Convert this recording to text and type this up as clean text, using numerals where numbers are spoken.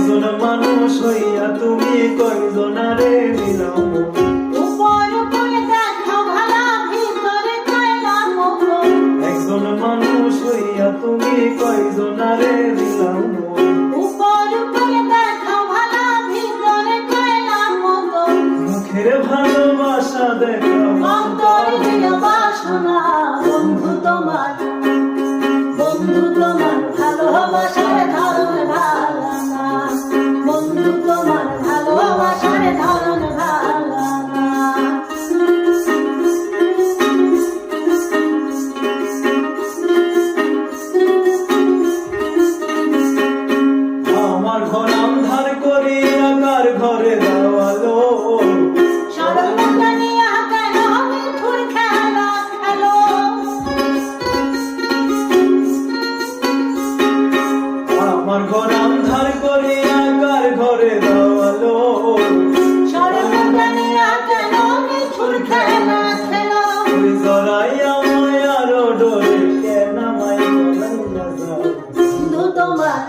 একজন মানুষ হইয়া তুমি কয়জনারে মিলাও মন। উপর উপরে দেখা ভালা ভিতরে কয়লা মন। একজন মানুষ হইয়া তুমি কয়জনারে মিলাও মন। উপর উপরে দেখা ভালা ভিতরে কয়লা মন। মুখের ভালোবাসা দেখা অন্তর দিয়া বাসনা বন্ধু তোমার ভালোবাসার ধরন ভালো না। বন্ধু তোমার ভালোবাসার ধরন ভালো না। আমার ঘর আন্ধার করিয়া কার ঘরে দেওয়ালো। সরলমনিয়া কেন মিঠুর খেলা খেলো। আমার ঘর আন্ধার করিয়া কার ঘরে দেওয়ালো। সরলমনিয়া কেন মিঠুর খেলা খেলো। ওই জড়াইয়া মায়ার ডোরে কেন আমায় বলাইয়া যাও। বন্ধু তোমার